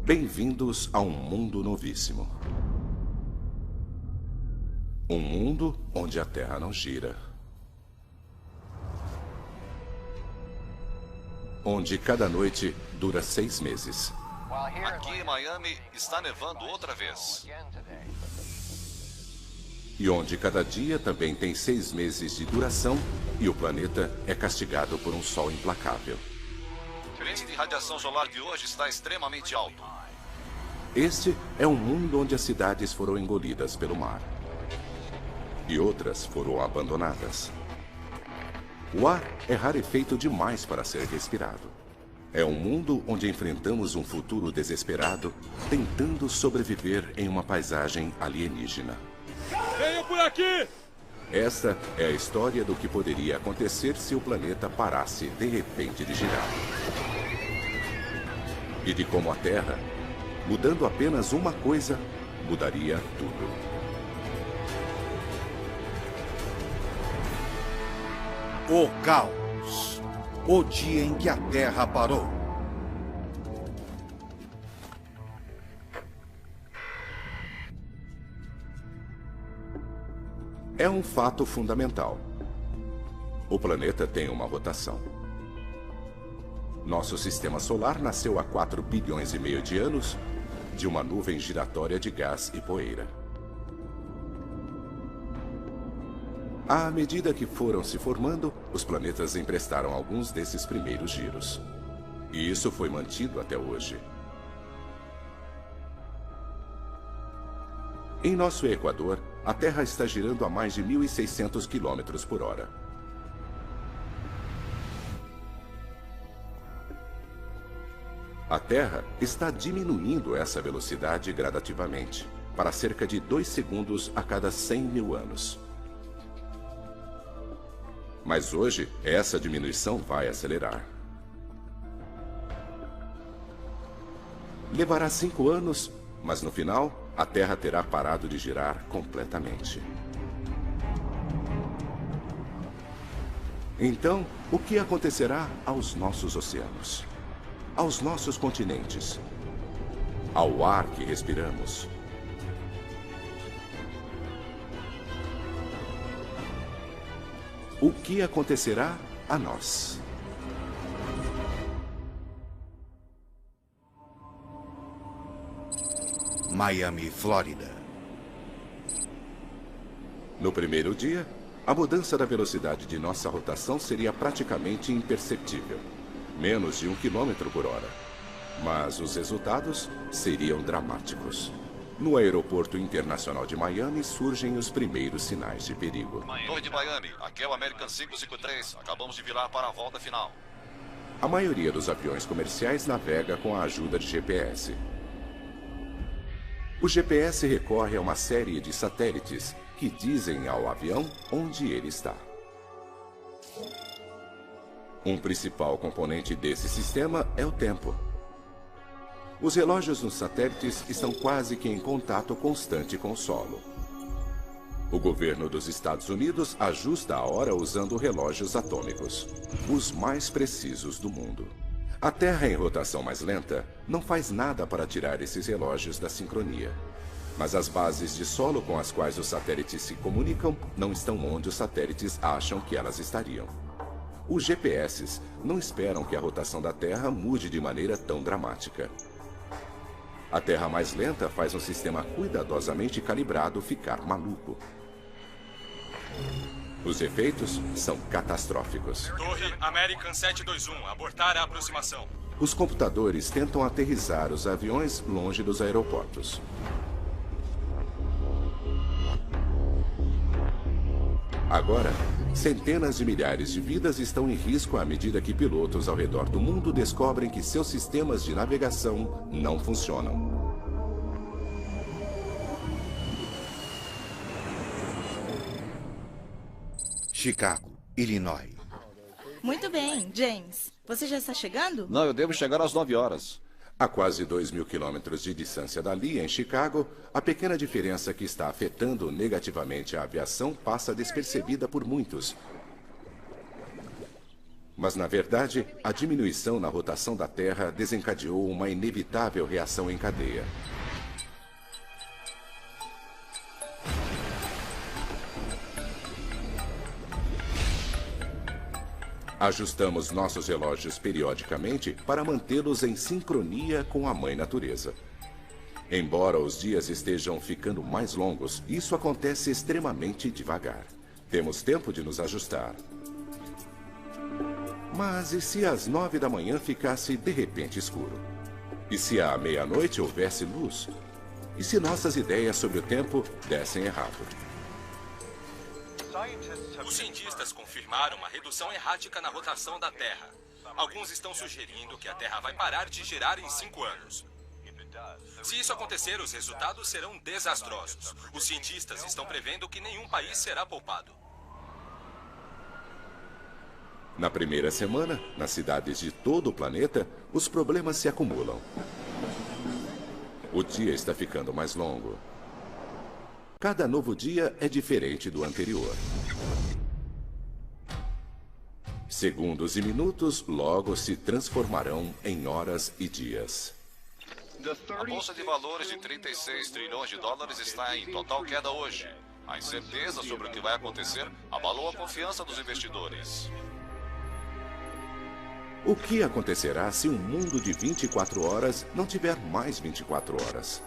Bem-vindos a um mundo novíssimo. Um mundo onde a Terra não gira. Onde cada noite dura 6 meses. Aqui em Miami está nevando outra vez. E onde cada dia também tem 6 meses de duração e o planeta é castigado por um sol implacável. O índice de radiação solar de hoje está extremamente alto. Este é um mundo onde as cidades foram engolidas pelo mar. E outras foram abandonadas. O ar é rarefeito demais para ser respirado. É um mundo onde enfrentamos um futuro desesperado, tentando sobreviver em uma paisagem alienígena. Venham por aqui! Esta é a história do que poderia acontecer se o planeta parasse de repente de girar. E de como a Terra, mudando apenas uma coisa, mudaria tudo. O caos. O dia em que a Terra parou. É um fato fundamental. O planeta tem uma rotação. Nosso sistema solar nasceu há 4 bilhões e meio de anos de uma nuvem giratória de gás e poeira. À medida que foram se formando, os planetas emprestaram alguns desses primeiros giros. E isso foi mantido até hoje. Em nosso Equador, a Terra está girando a mais de 1.600 km por hora. A Terra está diminuindo essa velocidade gradativamente, para cerca de 2 segundos a cada 100 mil anos. Mas hoje, essa diminuição vai acelerar. Levará 5 anos, mas no final, a Terra terá parado de girar completamente. Então, o que acontecerá aos nossos oceanos? Aos nossos continentes? Ao ar que respiramos? O que acontecerá a nós? Miami, Flórida. No primeiro dia, a mudança da velocidade de nossa rotação seria praticamente imperceptível. Menos de 1 km por hora. Mas os resultados seriam dramáticos. No aeroporto internacional de Miami surgem os primeiros sinais de perigo. Torre de Miami, aqui é o American 553. Acabamos de virar para a volta final. A maioria dos aviões comerciais navega com a ajuda de GPS. O GPS recorre a uma série de satélites que dizem ao avião onde ele está. Um principal componente desse sistema é o tempo. Os relógios nos satélites estão quase que em contato constante com o solo. O governo dos Estados Unidos ajusta a hora usando relógios atômicos, os mais precisos do mundo. A Terra em rotação mais lenta não faz nada para tirar esses relógios da sincronia. Mas as bases de solo com as quais os satélites se comunicam não estão onde os satélites acham que elas estariam. Os GPS não esperam que a rotação da Terra mude de maneira tão dramática. A Terra mais lenta faz um sistema cuidadosamente calibrado ficar maluco. Os efeitos são catastróficos. Torre American 721, abortar a aproximação. Os computadores tentam aterrissar os aviões longe dos aeroportos. Agora, centenas de milhares de vidas estão em risco à medida que pilotos ao redor do mundo descobrem que seus sistemas de navegação não funcionam. Chicago, Illinois. Muito bem, James. Você já está chegando? Não, eu devo chegar às 9 horas. A quase 2.000 quilômetros de distância dali, em Chicago, a pequena diferença que está afetando negativamente a aviação passa despercebida por muitos. Mas, na verdade, a diminuição na rotação da Terra desencadeou uma inevitável reação em cadeia. Ajustamos nossos relógios periodicamente para mantê-los em sincronia com a Mãe Natureza. Embora os dias estejam ficando mais longos, isso acontece extremamente devagar. Temos tempo de nos ajustar. Mas e se às 9 da manhã ficasse de repente escuro? E se à meia-noite houvesse luz? E se nossas ideias sobre o tempo dessem errado? Os cientistas confirmaram uma redução errática na rotação da Terra. Alguns estão sugerindo que a Terra vai parar de girar em 5 anos. Se isso acontecer, os resultados serão desastrosos. Os cientistas estão prevendo que nenhum país será poupado. Na primeira semana, nas cidades de todo o planeta, os problemas se acumulam. O dia está ficando mais longo. Cada novo dia é diferente do anterior. Segundos e minutos logo se transformarão em horas e dias. A bolsa de valores de 36 trilhões de dólares está em total queda hoje. A incerteza sobre o que vai acontecer abalou a confiança dos investidores. O que acontecerá se um mundo de 24 horas não tiver mais 24 horas?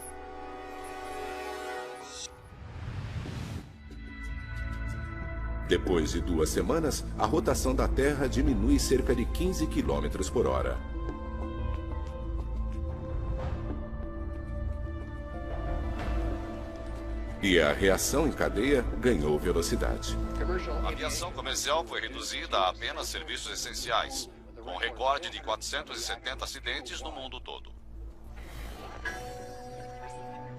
Depois de 2 semanas, a rotação da Terra diminui cerca de 15 km por hora. E a reação em cadeia ganhou velocidade. A aviação comercial foi reduzida a apenas serviços essenciais, com um recorde de 470 acidentes no mundo todo.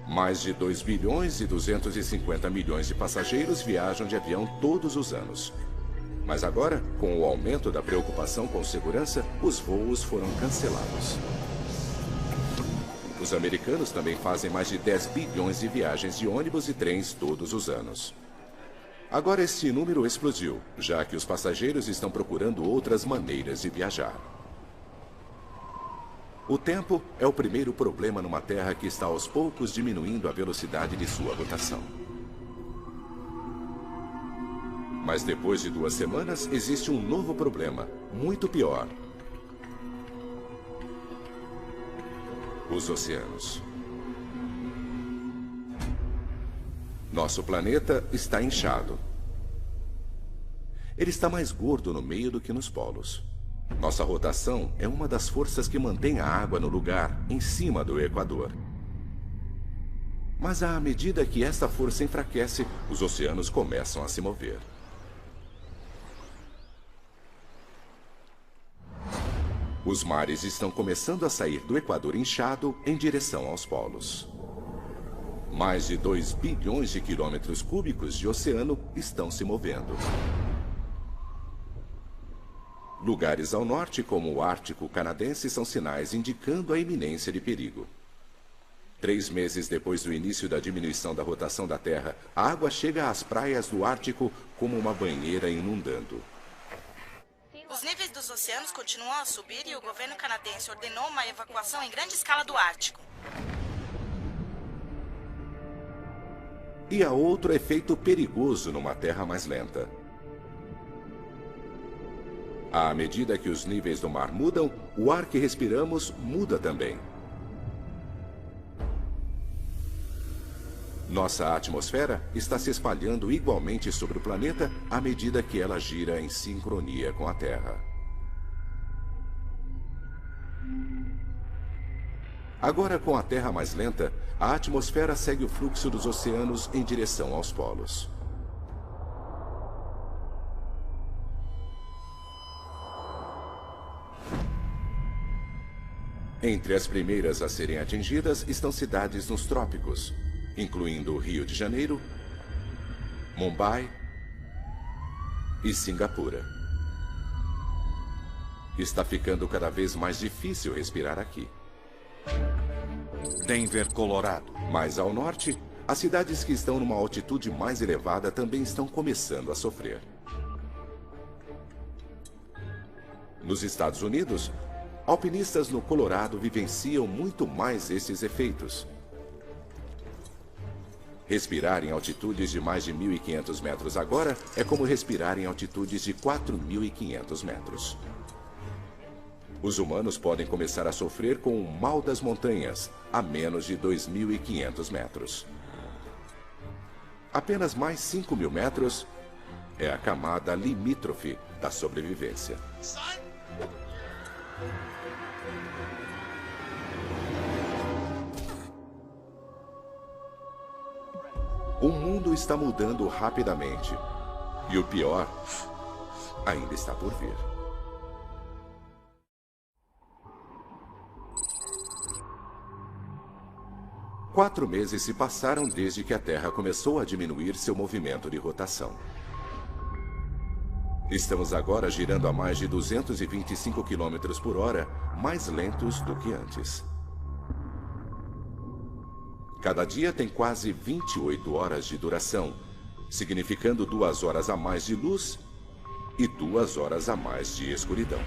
Mais de 2 bilhões e 250 milhões de passageiros viajam de avião todos os anos. Mas agora, com o aumento da preocupação com segurança, os voos foram cancelados. Os americanos também fazem mais de 10 bilhões de viagens de ônibus e trens todos os anos. Agora este número explodiu, já que os passageiros estão procurando outras maneiras de viajar. O tempo é o primeiro problema numa Terra que está aos poucos diminuindo a velocidade de sua rotação. Mas depois de 2 semanas, existe um novo problema, muito pior. Os oceanos. Nosso planeta está inchado. Ele está mais gordo no meio do que nos polos. Nossa rotação é uma das forças que mantém a água no lugar, em cima do Equador. Mas à medida que esta força enfraquece, os oceanos começam a se mover. Os mares estão começando a sair do Equador inchado em direção aos polos. Mais de 2 bilhões de quilômetros cúbicos de oceano estão se movendo. Lugares ao norte, como o Ártico canadense, são sinais indicando a iminência de perigo. 3 meses depois do início da diminuição da rotação da Terra, a água chega às praias do Ártico como uma banheira inundando. Os níveis dos oceanos continuam a subir e o governo canadense ordenou uma evacuação em grande escala do Ártico. E há outro efeito perigoso numa Terra mais lenta. À medida que os níveis do mar mudam, o ar que respiramos muda também. Nossa atmosfera está se espalhando igualmente sobre o planeta à medida que ela gira em sincronia com a Terra. Agora, com a Terra mais lenta, a atmosfera segue o fluxo dos oceanos em direção aos polos. Entre as primeiras a serem atingidas estão cidades nos trópicos, incluindo Rio de Janeiro, Mumbai e Singapura. Está ficando cada vez mais difícil respirar aqui. Denver, Colorado. Mais ao norte, as cidades que estão numa altitude mais elevada também estão começando a sofrer. Nos Estados Unidos, alpinistas no Colorado vivenciam muito mais esses efeitos. Respirar em altitudes de mais de 1.500 metros agora é como respirar em altitudes de 4.500 metros. Os humanos podem começar a sofrer com o mal das montanhas a menos de 2.500 metros. Apenas mais 5.000 metros é a camada limítrofe da sobrevivência. O mundo está mudando rapidamente. E o pior ainda está por vir. Quatro meses se passaram desde que a Terra começou a diminuir seu movimento de rotação. Estamos agora girando a mais de 225 km por hora, mais lentos do que antes. Cada dia tem quase 28 horas de duração, significando 2 horas a mais de luz e 2 horas a mais de escuridão.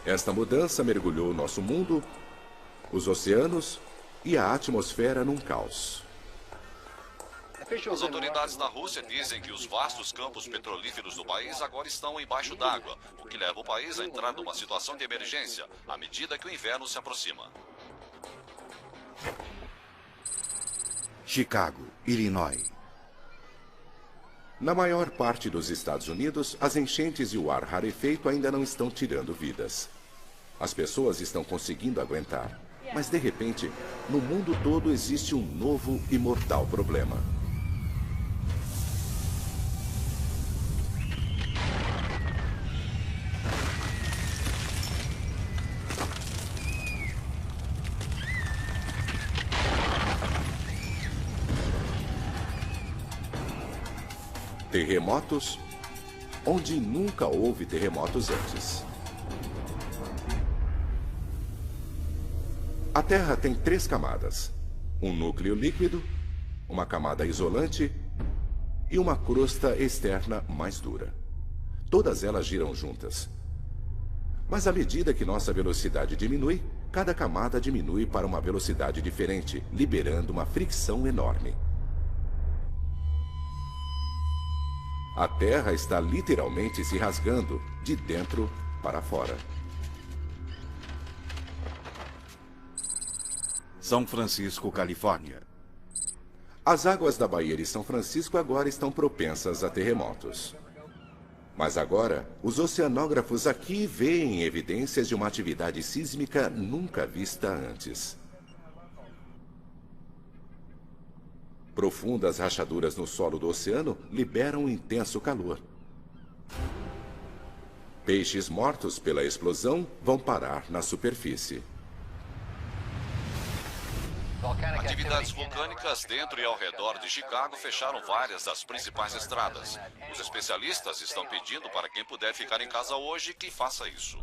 Esta mudança mergulhou nosso mundo, os oceanos e a atmosfera num caos. As autoridades da Rússia dizem que os vastos campos petrolíferos do país agora estão embaixo d'água, o que leva o país a entrar numa situação de emergência à medida que o inverno se aproxima. Chicago, Illinois. Na maior parte dos Estados Unidos, as enchentes e o ar rarefeito ainda não estão tirando vidas. As pessoas estão conseguindo aguentar, mas de repente, no mundo todo existe um novo e mortal problema. Terremotos, onde nunca houve terremotos antes. A Terra tem 3 camadas: um núcleo líquido, uma camada isolante e uma crosta externa mais dura. Todas elas giram juntas. Mas à medida que nossa velocidade diminui, cada camada diminui para uma velocidade diferente, liberando uma fricção enorme. A Terra está literalmente se rasgando de dentro para fora. São Francisco, Califórnia. As águas da Baía de São Francisco agora estão propensas a terremotos. Mas agora, os oceanógrafos aqui veem evidências de uma atividade sísmica nunca vista antes. Profundas rachaduras no solo do oceano liberam um intenso calor. Peixes mortos pela explosão vão parar na superfície. Atividades vulcânicas dentro e ao redor de Chicago fecharam várias das principais estradas. Os especialistas estão pedindo para quem puder ficar em casa hoje que faça isso.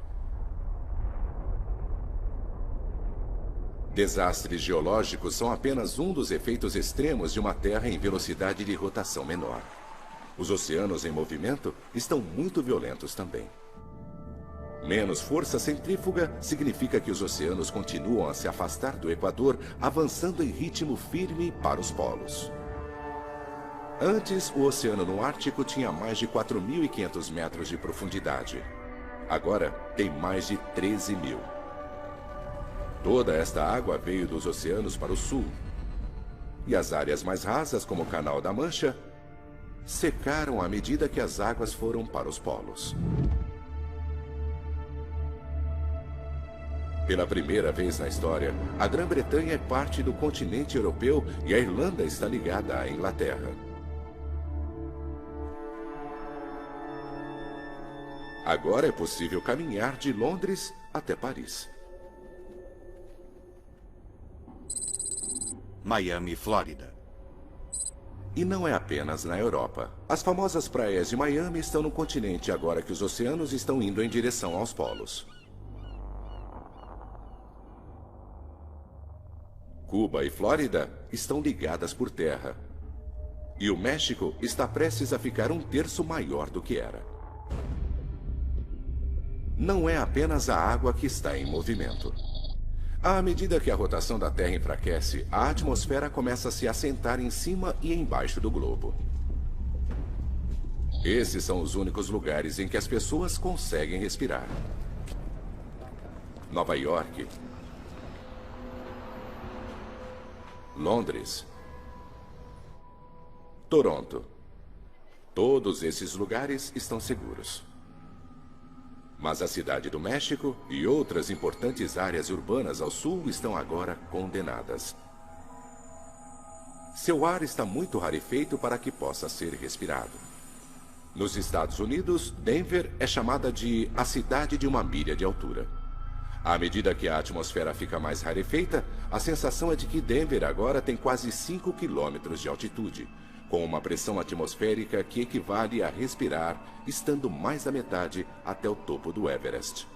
Desastres geológicos são apenas um dos efeitos extremos de uma Terra em velocidade de rotação menor. Os oceanos em movimento estão muito violentos também. Menos força centrífuga significa que os oceanos continuam a se afastar do Equador, avançando em ritmo firme para os polos. Antes, o oceano no Ártico tinha mais de 4.500 metros de profundidade. Agora, tem mais de 13.000. Toda esta água veio dos oceanos para o sul. E as áreas mais rasas, como o Canal da Mancha, secaram à medida que as águas foram para os polos. Pela primeira vez na história, a Grã-Bretanha é parte do continente europeu e a Irlanda está ligada à Inglaterra. Agora é possível caminhar de Londres até Paris. Miami, Flórida. E não é apenas na Europa. As famosas praias de Miami estão no continente agora que os oceanos estão indo em direção aos polos. Cuba e Flórida estão ligadas por terra. E o México está prestes a ficar 1/3 maior do que era. Não é apenas a água que está em movimento. À medida que a rotação da Terra enfraquece, a atmosfera começa a se assentar em cima e embaixo do globo. Esses são os únicos lugares em que as pessoas conseguem respirar. Nova York, Londres, Toronto. Todos esses lugares estão seguros. Mas a cidade do México e outras importantes áreas urbanas ao sul estão agora condenadas. Seu ar está muito rarefeito para que possa ser respirado. Nos Estados Unidos, Denver é chamada de a cidade de 1 milha de altura. À medida que a atmosfera fica mais rarefeita, a sensação é de que Denver agora tem quase 5 quilômetros de altitude, com uma pressão atmosférica que equivale a respirar, estando mais da metade até o topo do Everest.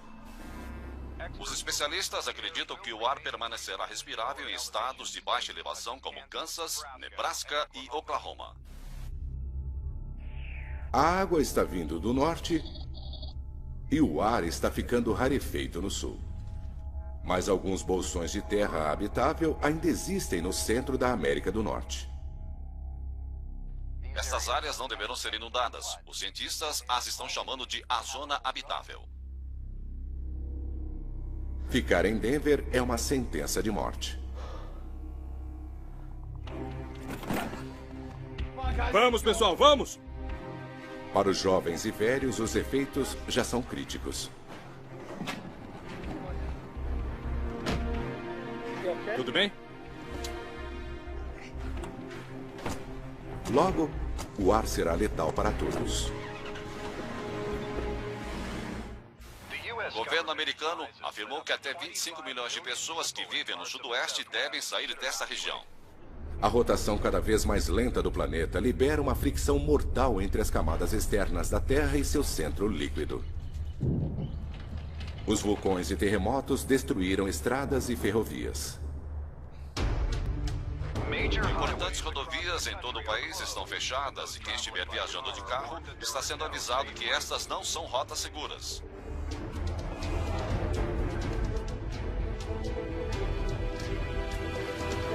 Os especialistas acreditam que o ar permanecerá respirável em estados de baixa elevação como Kansas, Nebraska e Oklahoma. A água está vindo do norte e o ar está ficando rarefeito no sul. Mas alguns bolsões de terra habitável ainda existem no centro da América do Norte. Estas áreas não deverão ser inundadas. Os cientistas as estão chamando de a zona habitável. Ficar em Denver é uma sentença de morte. Vamos, pessoal, vamos! Para os jovens e velhos, os efeitos já são críticos. Tudo bem? Logo, o ar será letal para todos. O governo americano afirmou que até 25 milhões de pessoas que vivem no sudoeste devem sair dessa região. A rotação cada vez mais lenta do planeta libera uma fricção mortal entre as camadas externas da Terra e seu centro líquido. Os vulcões e terremotos destruíram estradas e ferrovias. Importantes rodovias em todo o país estão fechadas e quem estiver viajando de carro está sendo avisado que estas não são rotas seguras.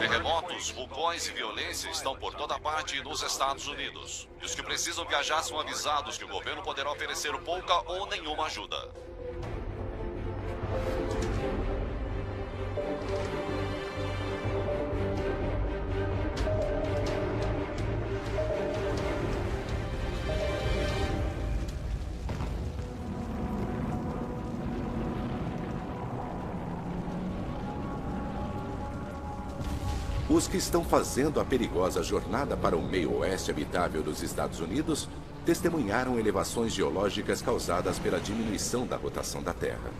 Terremotos, vulcões e violência estão por toda parte nos Estados Unidos. E os que precisam viajar são avisados que o governo poderá oferecer pouca ou nenhuma ajuda. Os que estão fazendo a perigosa jornada para o meio-oeste habitável dos Estados Unidos testemunharam elevações geológicas causadas pela diminuição da rotação da Terra.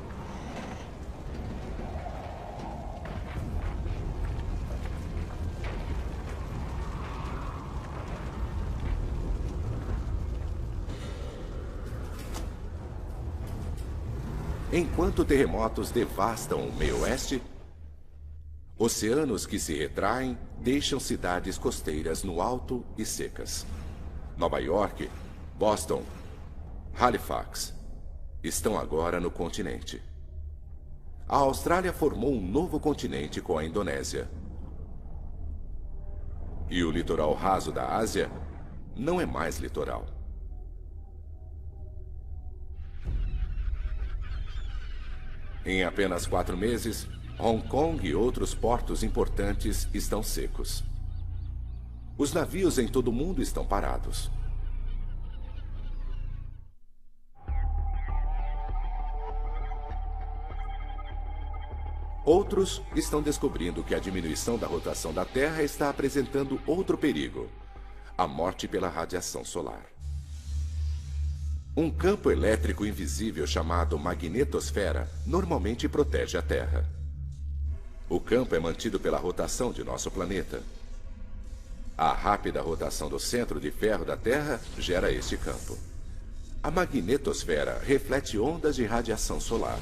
Enquanto terremotos devastam o meio-oeste, oceanos que se retraem deixam cidades costeiras no alto e secas. Nova York, Boston, Halifax estão agora no continente. A Austrália formou um novo continente com a Indonésia. E o litoral raso da Ásia não é mais litoral. Em apenas 4 meses, Hong Kong e outros portos importantes estão secos. Os navios em todo o mundo estão parados. Outros estão descobrindo que a diminuição da rotação da Terra está apresentando outro perigo: a morte pela radiação solar. Um campo elétrico invisível chamado magnetosfera normalmente protege a Terra. O campo é mantido pela rotação de nosso planeta. A rápida rotação do centro de ferro da Terra gera este campo. A magnetosfera reflete ondas de radiação solar.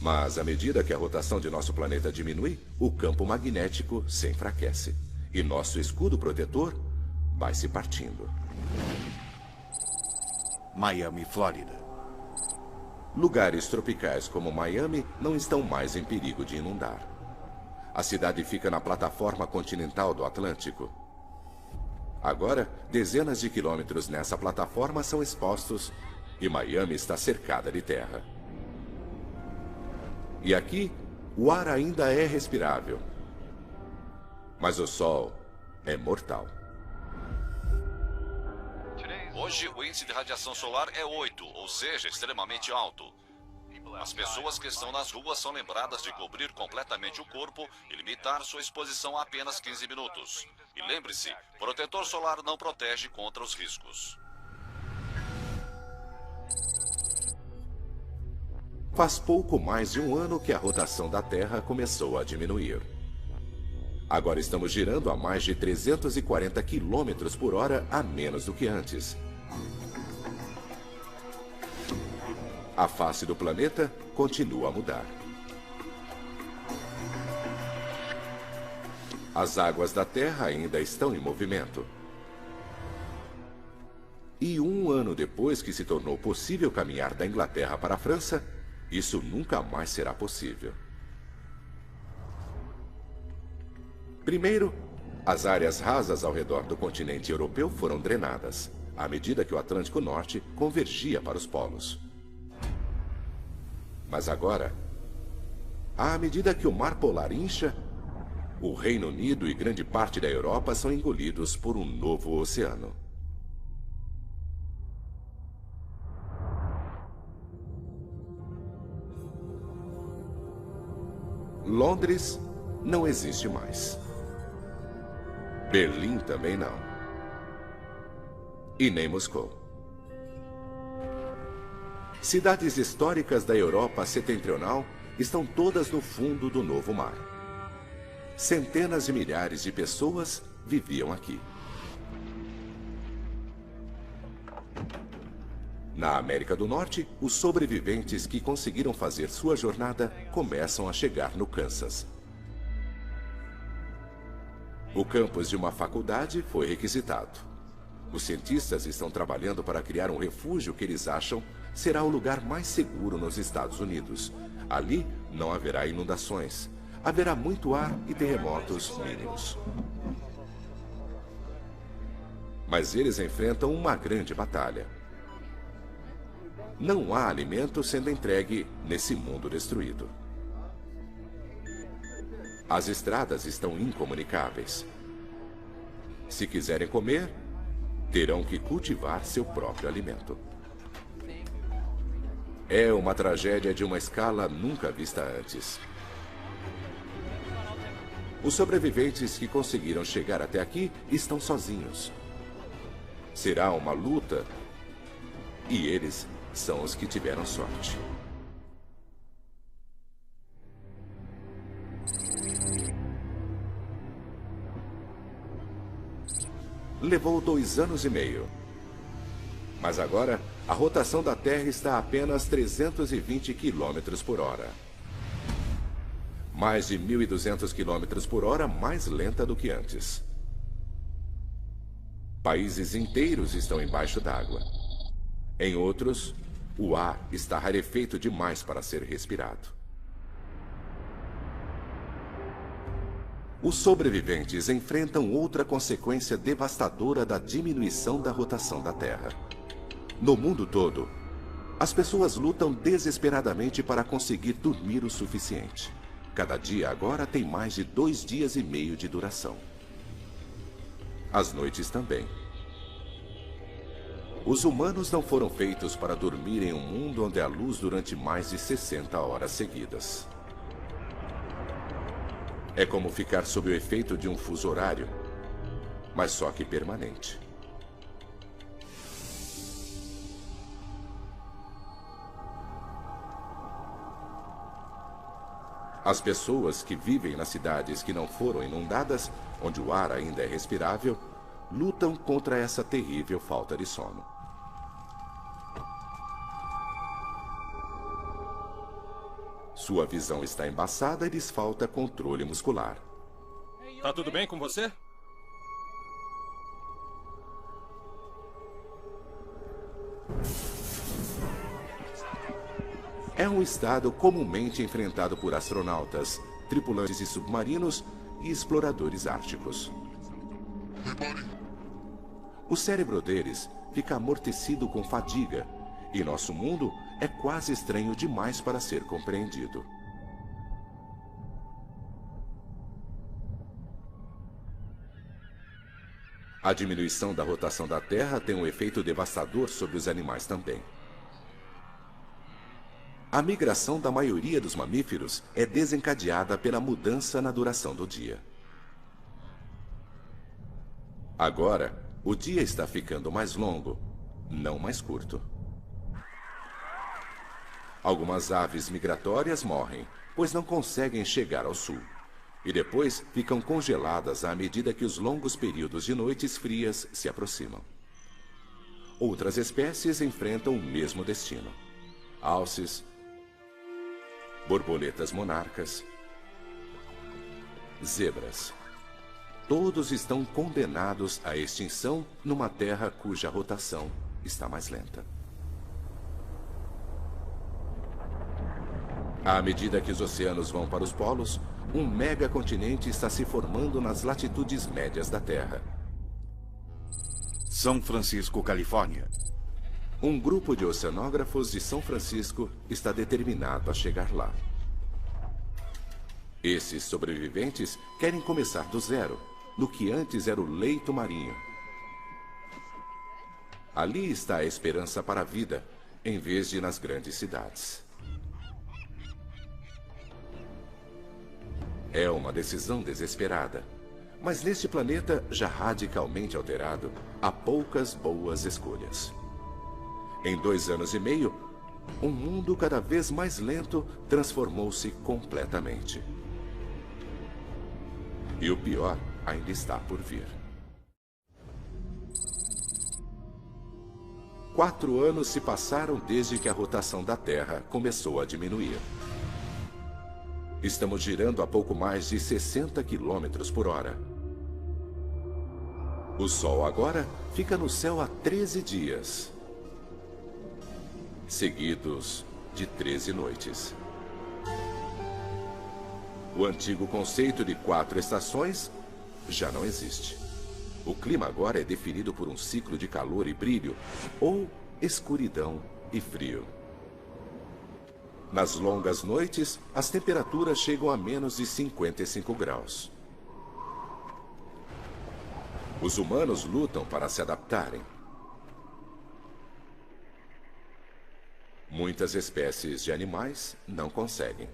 Mas, à medida que a rotação de nosso planeta diminui, o campo magnético se enfraquece. E nosso escudo protetor vai se partindo. Miami, Flórida. Lugares tropicais como Miami não estão mais em perigo de inundar. A cidade fica na plataforma continental do Atlântico. Agora, dezenas de quilômetros nessa plataforma são expostos e Miami está cercada de terra. E aqui, o ar ainda é respirável. Mas o sol é mortal. Hoje, o índice de radiação solar é 8, ou seja, extremamente alto. As pessoas que estão nas ruas são lembradas de cobrir completamente o corpo e limitar sua exposição a apenas 15 minutos. E lembre-se, protetor solar não protege contra os riscos. Faz pouco mais de um ano que a rotação da Terra começou a diminuir. Agora estamos girando a mais de 340 km por hora a menos do que antes. A face do planeta continua a mudar. As águas da Terra ainda estão em movimento. E um ano depois que se tornou possível caminhar da Inglaterra para a França, isso nunca mais será possível. Primeiro, as áreas rasas ao redor do continente europeu foram drenadas, à medida que o Atlântico Norte convergia para os polos. Mas agora, à medida que o Mar Polar incha, o Reino Unido e grande parte da Europa são engolidos por um novo oceano. Londres não existe mais. Berlim também não. E nem Moscou. Cidades históricas da Europa setentrional estão todas no fundo do novo mar. Centenas de milhares de pessoas viviam aqui. Na América do Norte, os sobreviventes que conseguiram fazer sua jornada começam a chegar no Kansas. O campus de uma faculdade foi requisitado. Os cientistas estão trabalhando para criar um refúgio que eles acham será o lugar mais seguro nos Estados Unidos. Ali não haverá inundações. Haverá muito ar e terremotos mínimos. Mas eles enfrentam uma grande batalha. Não há alimento sendo entregue nesse mundo destruído. As estradas estão incomunicáveis. Se quiserem comer, terão que cultivar seu próprio alimento. É uma tragédia de uma escala nunca vista antes. Os sobreviventes que conseguiram chegar até aqui estão sozinhos. Será uma luta e eles são os que tiveram sorte. Levou 2 anos e meio. Mas agora, a rotação da Terra está a apenas 320 km por hora. Mais de 1.200 km por hora mais lenta do que antes. Países inteiros estão embaixo d'água. Em outros, o ar está rarefeito demais para ser respirado. Os sobreviventes enfrentam outra consequência devastadora da diminuição da rotação da Terra. No mundo todo, as pessoas lutam desesperadamente para conseguir dormir o suficiente. Cada dia agora tem mais de 2 dias e meio de duração. As noites também. Os humanos não foram feitos para dormir em um mundo onde há luz durante mais de 60 horas seguidas. É como ficar sob o efeito de um fuso horário, mas só que permanente. As pessoas que vivem nas cidades que não foram inundadas, onde o ar ainda é respirável, lutam contra essa terrível falta de sono. Sua visão está embaçada e lhes falta controle muscular. Tá tudo bem com você? É um estado comumente enfrentado por astronautas, tripulantes de submarinos e exploradores árticos. O cérebro deles fica amortecido com fadiga, e nosso mundo é quase estranho demais para ser compreendido. A diminuição da rotação da Terra tem um efeito devastador sobre os animais também. A migração da maioria dos mamíferos é desencadeada pela mudança na duração do dia. Agora, o dia está ficando mais longo, não mais curto. Algumas aves migratórias morrem, pois não conseguem chegar ao sul. E depois ficam congeladas à medida que os longos períodos de noites frias se aproximam. Outras espécies enfrentam o mesmo destino. Alces, borboletas monarcas, zebras. Todos estão condenados à extinção numa terra cuja rotação está mais lenta. À medida que os oceanos vão para os polos, um megacontinente está se formando nas latitudes médias da Terra. São Francisco, Califórnia. Um grupo de oceanógrafos de São Francisco está determinado a chegar lá. Esses sobreviventes querem começar do zero, no que antes era o leito marinho. Ali está a esperança para a vida, em vez de nas grandes cidades. É uma decisão desesperada, mas neste planeta já radicalmente alterado, há poucas boas escolhas. Em 2 anos e meio, um mundo cada vez mais lento transformou-se completamente. E o pior ainda está por vir. 4 anos se passaram desde que a rotação da Terra começou a diminuir. Estamos girando a pouco mais de 60 km por hora. O Sol agora fica no céu há 13 dias, seguidos de 13 noites. O antigo conceito de 4 estações já não existe. O clima agora é definido por um ciclo de calor e brilho, ou escuridão e frio. Nas longas noites, as temperaturas chegam a menos de 55 graus. Os humanos lutam para se adaptarem. Muitas espécies de animais não conseguem.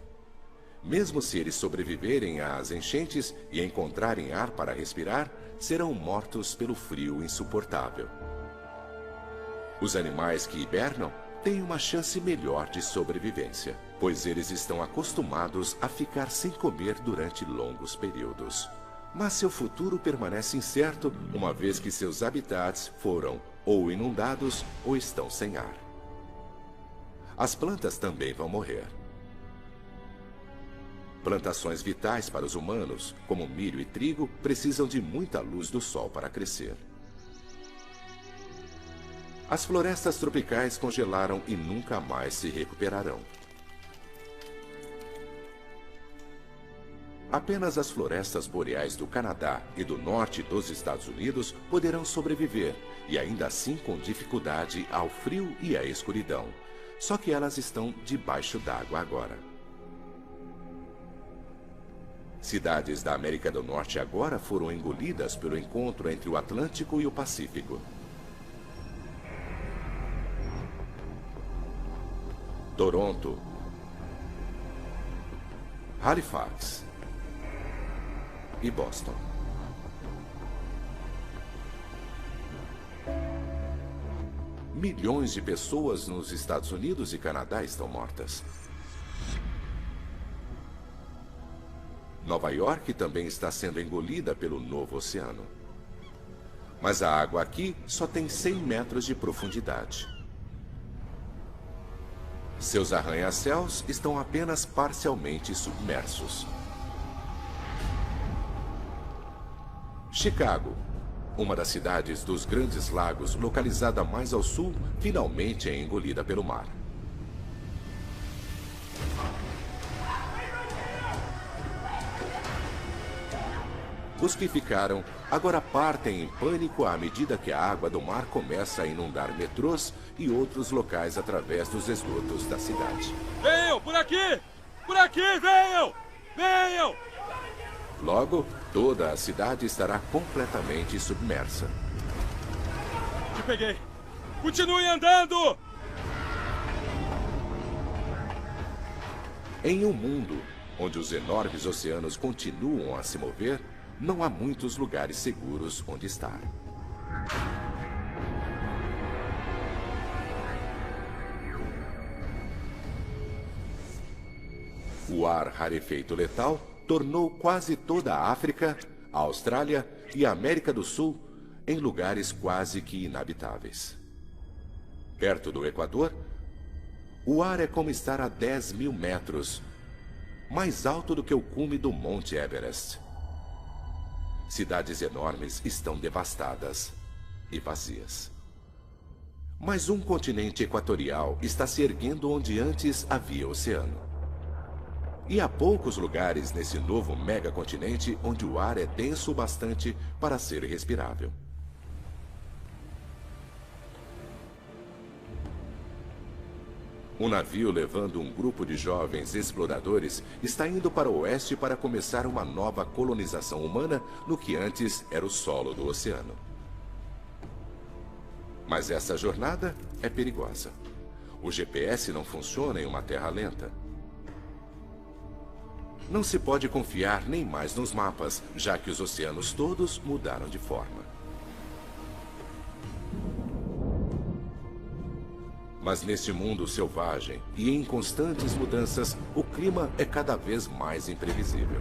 Mesmo se eles sobreviverem às enchentes e encontrarem ar para respirar, serão mortos pelo frio insuportável. Os animais que hibernam têm uma chance melhor de sobrevivência, pois eles estão acostumados a ficar sem comer durante longos períodos. Mas seu futuro permanece incerto, uma vez que seus habitats foram ou inundados ou estão sem ar. As plantas também vão morrer. Plantações vitais para os humanos, como milho e trigo, precisam de muita luz do sol para crescer. As florestas tropicais congelaram e nunca mais se recuperarão. Apenas as florestas boreais do Canadá e do norte dos Estados Unidos poderão sobreviver, e ainda assim com dificuldade ao frio e à escuridão. Só que elas estão debaixo d'água agora. Cidades da América do Norte agora foram engolidas pelo encontro entre o Atlântico e o Pacífico. Toronto, Halifax e Boston. Milhões de pessoas nos Estados Unidos e Canadá estão mortas. Nova York também está sendo engolida pelo novo oceano. Mas a água aqui só tem 100 metros de profundidade. Seus arranha-céus estão apenas parcialmente submersos. Chicago, uma das cidades dos Grandes Lagos, localizada mais ao sul, finalmente é engolida pelo mar. Os que ficaram agora partem em pânico à medida que a água do mar começa a inundar metrôs e outros locais através dos esgotos da cidade. Venham, por aqui! Por aqui, venham! Venham! Logo, toda a cidade estará completamente submersa. Te peguei! Continue andando! Em um mundo onde os enormes oceanos continuam a se mover, não há muitos lugares seguros onde estar. O ar rarefeito letal tornou quase toda a África, a Austrália e a América do Sul em lugares quase que inabitáveis. Perto do Equador, o ar é como estar a 10.000 metros, mais alto do que o cume do Monte Everest. Cidades enormes estão devastadas e vazias. Mas um continente equatorial está se erguendo onde antes havia oceano. E há poucos lugares nesse novo megacontinente onde o ar é denso o bastante para ser respirável. Um navio levando um grupo de jovens exploradores está indo para o oeste para começar uma nova colonização humana no que antes era o solo do oceano. Mas essa jornada é perigosa. O GPS não funciona em uma terra lenta. Não se pode confiar nem mais nos mapas, já que os oceanos todos mudaram de forma. Mas neste mundo selvagem e em constantes mudanças, o clima é cada vez mais imprevisível.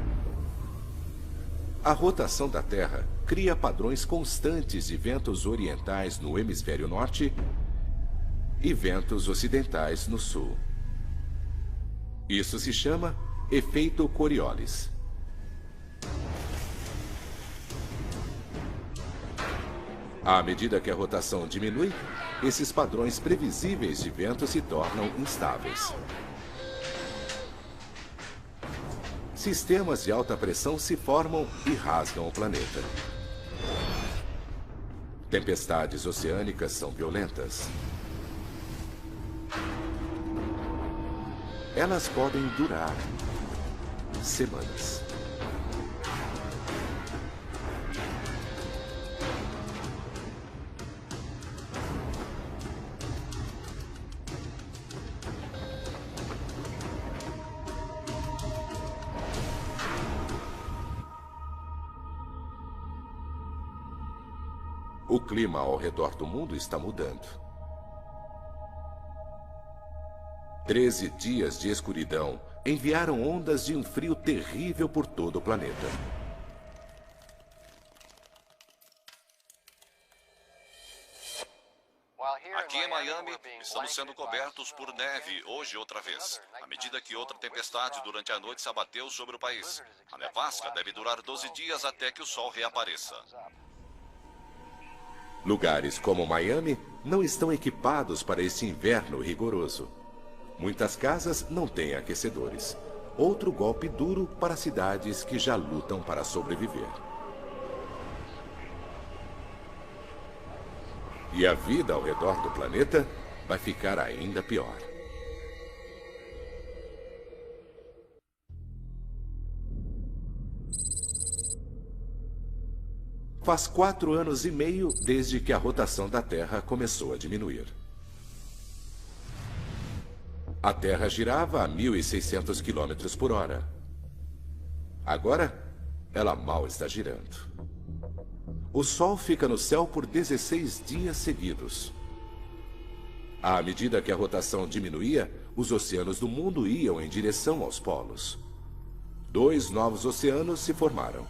A rotação da Terra cria padrões constantes de ventos orientais no hemisfério norte e ventos ocidentais no sul. Isso se chama efeito Coriolis. À medida que a rotação diminui, esses padrões previsíveis de vento se tornam instáveis. Sistemas de alta pressão se formam e rasgam o planeta. Tempestades oceânicas são violentas. Elas podem durar semanas. O clima ao redor do mundo está mudando. 13 dias de escuridão enviaram ondas de um frio terrível por todo o planeta. Aqui em Miami, estamos sendo cobertos por neve hoje outra vez, à medida que outra tempestade durante a noite se abateu sobre o país. A nevasca deve durar 12 dias até que o sol reapareça. Lugares como Miami não estão equipados para este inverno rigoroso. Muitas casas não têm aquecedores. Outro golpe duro para cidades que já lutam para sobreviver. E a vida ao redor do planeta vai ficar ainda pior. Faz 4 anos e meio desde que a rotação da Terra começou a diminuir. A Terra girava a 1.600 km por hora. Agora, ela mal está girando. O Sol fica no céu por 16 dias seguidos. À medida que a rotação diminuía, os oceanos do mundo iam em direção aos polos. 2 novos oceanos se formaram.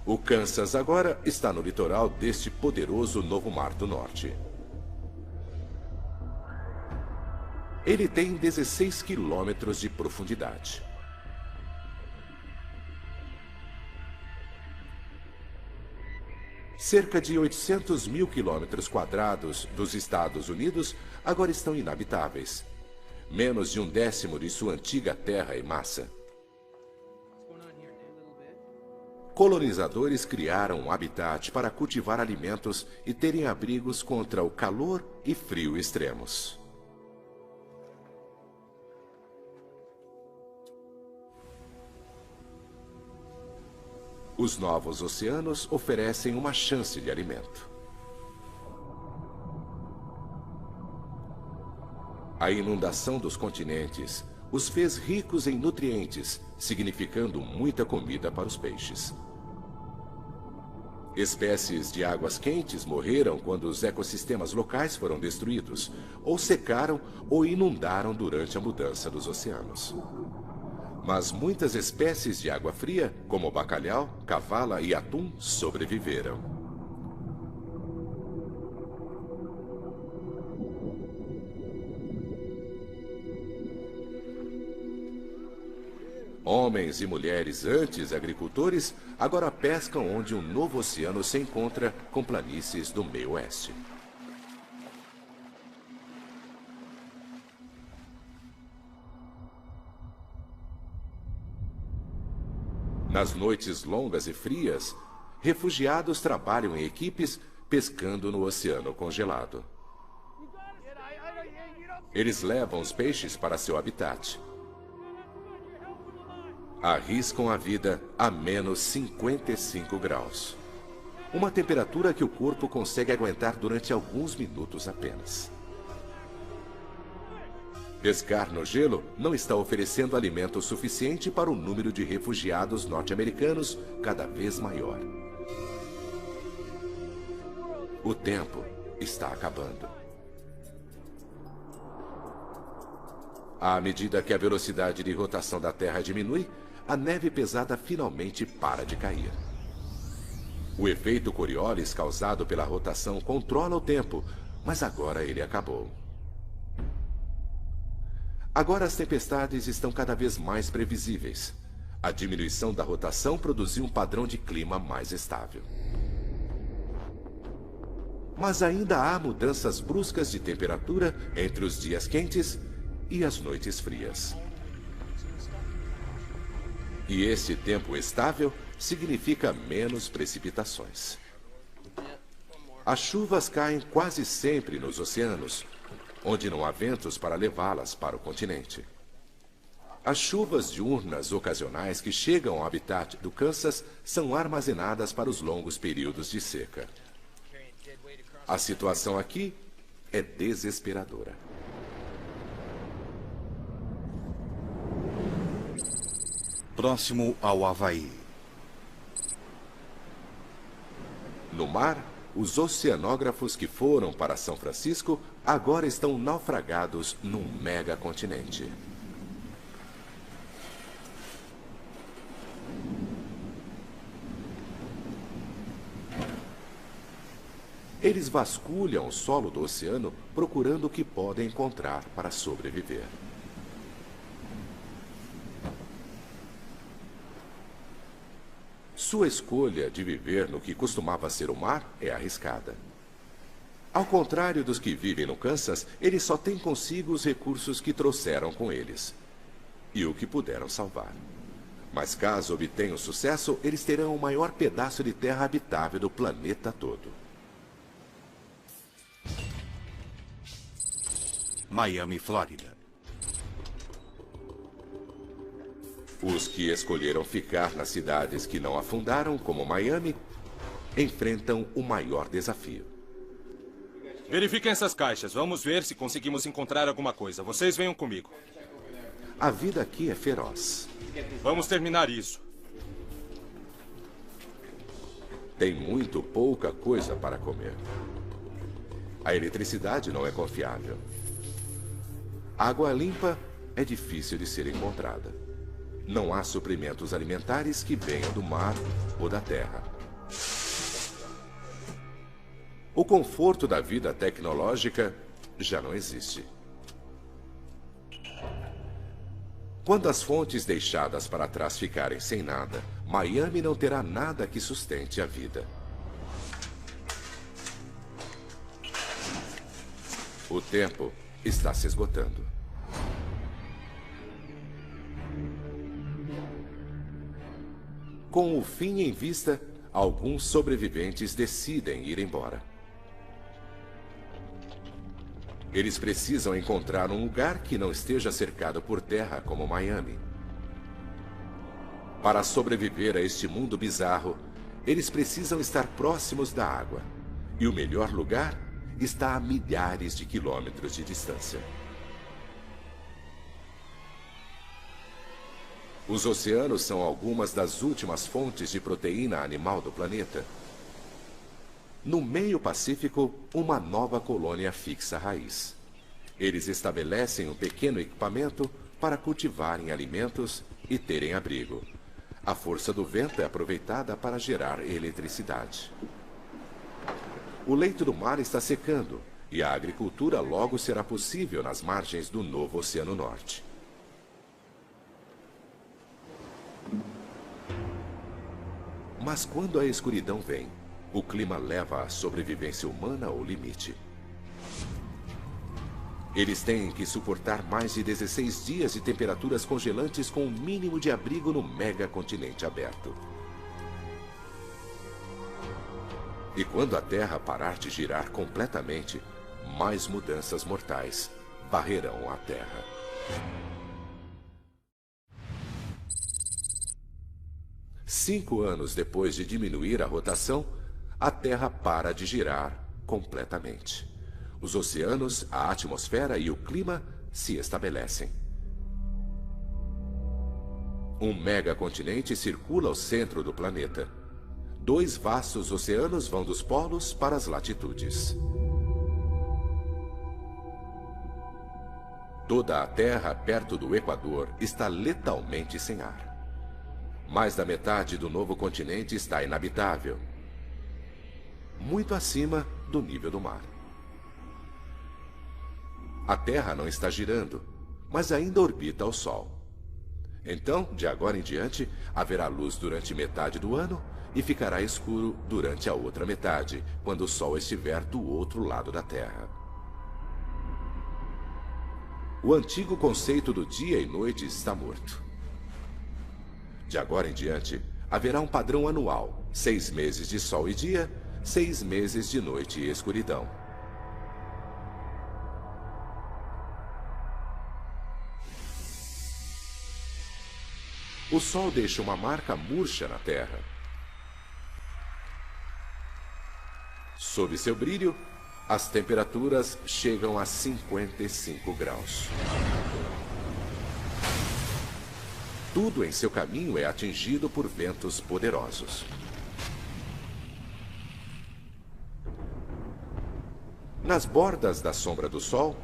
O Kansas agora está no litoral deste poderoso novo Mar do Norte. Ele tem 16 quilômetros de profundidade. Cerca de 800 mil quilômetros quadrados dos Estados Unidos agora estão inabitáveis. Menos de 1/10 de sua antiga terra em massa. Colonizadores criaram um habitat para cultivar alimentos e terem abrigos contra o calor e frio extremos. Os novos oceanos oferecem uma chance de alimento. A inundação dos continentes os fez ricos em nutrientes, significando muita comida para os peixes. Espécies de águas quentes morreram quando os ecossistemas locais foram destruídos, ou secaram ou inundaram durante a mudança dos oceanos. Mas muitas espécies de água fria, como bacalhau, cavala e atum, sobreviveram. Homens e mulheres antes agricultores agora pescam onde um novo oceano se encontra com planícies do meio oeste. Nas noites longas e frias, refugiados trabalham em equipes pescando no oceano congelado. Eles levam os peixes para seu habitat. Arriscam a vida a menos 55 graus. Uma temperatura que o corpo consegue aguentar durante alguns minutos apenas. Pescar no gelo não está oferecendo alimento suficiente para o número de refugiados norte-americanos cada vez maior. O tempo está acabando. À medida que a velocidade de rotação da Terra diminui, a neve pesada finalmente para de cair. O efeito Coriolis causado pela rotação controla o tempo, mas agora ele acabou. Agora as tempestades estão cada vez mais previsíveis. A diminuição da rotação produziu um padrão de clima mais estável. Mas ainda há mudanças bruscas de temperatura entre os dias quentes e as noites frias. E esse tempo estável significa menos precipitações. As chuvas caem quase sempre nos oceanos, onde não há ventos para levá-las para o continente. As chuvas diurnas ocasionais que chegam ao habitat do Kansas são armazenadas para os longos períodos de seca. A situação aqui é desesperadora. Próximo ao Havaí. No mar, os oceanógrafos que foram para São Francisco agora estão naufragados num megacontinente. Eles vasculham o solo do oceano procurando o que podem encontrar para sobreviver. Sua escolha de viver no que costumava ser o mar é arriscada. Ao contrário dos que vivem no Kansas, eles só têm consigo os recursos que trouxeram com eles e o que puderam salvar. Mas caso obtenham sucesso, eles terão o maior pedaço de terra habitável do planeta todo. Miami, Flórida. Os que escolheram ficar nas cidades que não afundaram, como Miami, enfrentam o maior desafio. Verifiquem essas caixas. Vamos ver se conseguimos encontrar alguma coisa. Vocês venham comigo. A vida aqui é feroz. Vamos terminar isso. Tem muito pouca coisa para comer. A eletricidade não é confiável. Água limpa é difícil de ser encontrada. Não há suprimentos alimentares que venham do mar ou da terra. O conforto da vida tecnológica já não existe. Quando as fontes deixadas para trás ficarem sem nada, Miami não terá nada que sustente a vida. O tempo está se esgotando. Com o fim em vista, alguns sobreviventes decidem ir embora. Eles precisam encontrar um lugar que não esteja cercado por terra como Miami. Para sobreviver a este mundo bizarro, eles precisam estar próximos da água. E o melhor lugar está a milhares de quilômetros de distância. Os oceanos são algumas das últimas fontes de proteína animal do planeta. No meio Pacífico, uma nova colônia fixa raiz. Eles estabelecem um pequeno equipamento para cultivarem alimentos e terem abrigo. A força do vento é aproveitada para gerar eletricidade. O leito do mar está secando e a agricultura logo será possível nas margens do novo Oceano Norte. Mas quando a escuridão vem, o clima leva a sobrevivência humana ao limite. Eles têm que suportar mais de 16 dias de temperaturas congelantes com um mínimo de abrigo no megacontinente aberto. E quando a Terra parar de girar completamente, mais mudanças mortais varrerão a Terra. Cinco anos depois de diminuir a rotação, a Terra para de girar completamente. Os oceanos, a atmosfera e o clima se estabelecem. Um megacontinente circula ao centro do planeta. Dois vastos oceanos vão dos polos para as latitudes. Toda a Terra perto do Equador está letalmente sem ar. Mais da metade do novo continente está inabitável, muito acima do nível do mar. A Terra não está girando, mas ainda orbita ao Sol. Então, de agora em diante, haverá luz durante metade do ano e ficará escuro durante a outra metade, quando o Sol estiver do outro lado da Terra. O antigo conceito do dia e noite está morto. De agora em diante, haverá um padrão anual: 6 meses de sol e dia, 6 meses de noite e escuridão. O Sol deixa uma marca murcha na Terra. Sob seu brilho, as temperaturas chegam a 55 graus. Tudo em seu caminho é atingido por ventos poderosos. Nas bordas da sombra do Sol,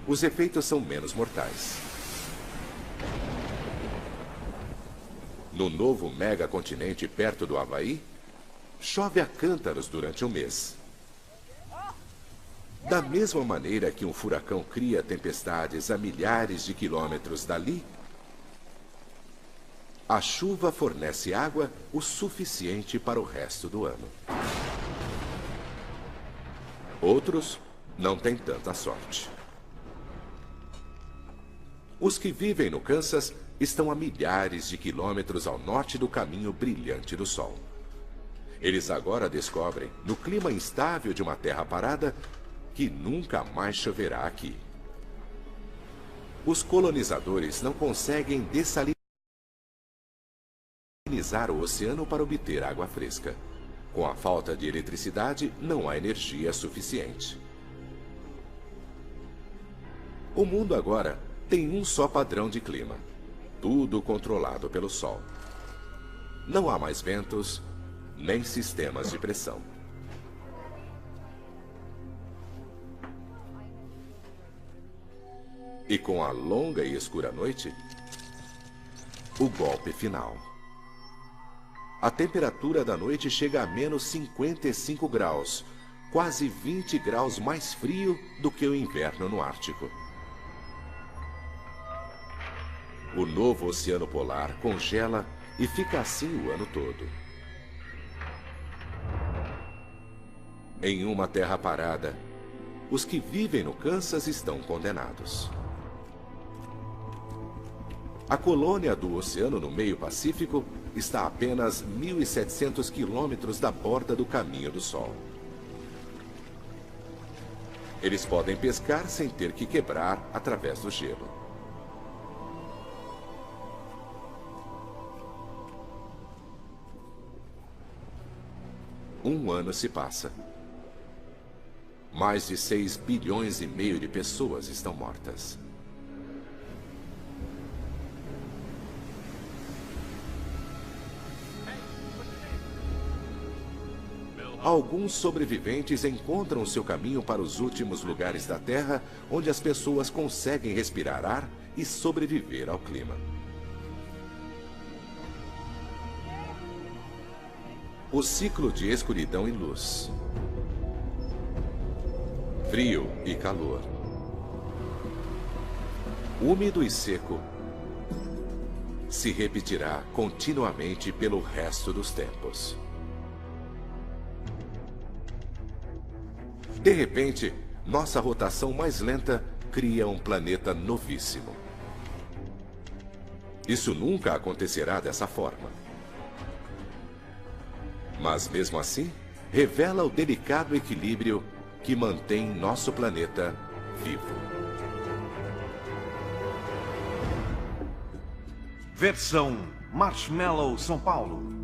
os efeitos são menos mortais. No novo megacontinente perto do Havaí, chove a cântaros durante um mês. Da mesma maneira que um furacão cria tempestades a milhares de quilômetros dali, a chuva fornece água o suficiente para o resto do ano. Outros não têm tanta sorte. Os que vivem no Kansas estão a milhares de quilômetros ao norte do caminho brilhante do Sol. Eles agora descobrem, no clima instável de uma terra parada, que nunca mais choverá aqui. Os colonizadores não conseguem dessalinizar o oceano para obter água fresca. Com a falta de eletricidade, não há energia suficiente. O mundo agora tem um só padrão de clima, tudo controlado pelo Sol. Não há mais ventos, nem sistemas de pressão. E com a longa e escura noite, o golpe final. A temperatura da noite chega a menos 55 graus, quase 20 graus mais frio do que o inverno no Ártico. O novo oceano polar congela e fica assim o ano todo. Em uma terra parada, os que vivem no Kansas estão condenados. A colônia do oceano no meio Pacífico está a apenas 1.700 quilômetros da borda do Caminho do Sol. Eles podem pescar sem ter que quebrar através do gelo. Um ano se passa. Mais de 6,5 bilhões de pessoas estão mortas. Alguns sobreviventes encontram seu caminho para os últimos lugares da Terra, onde as pessoas conseguem respirar ar e sobreviver ao clima. O ciclo de escuridão e luz. Frio e calor. Úmido e seco. Se repetirá continuamente pelo resto dos tempos. De repente, nossa rotação mais lenta cria um planeta novíssimo. Isso nunca acontecerá dessa forma. Mas mesmo assim, revela o delicado equilíbrio que mantém nosso planeta vivo. Versão Marshmallow São Paulo.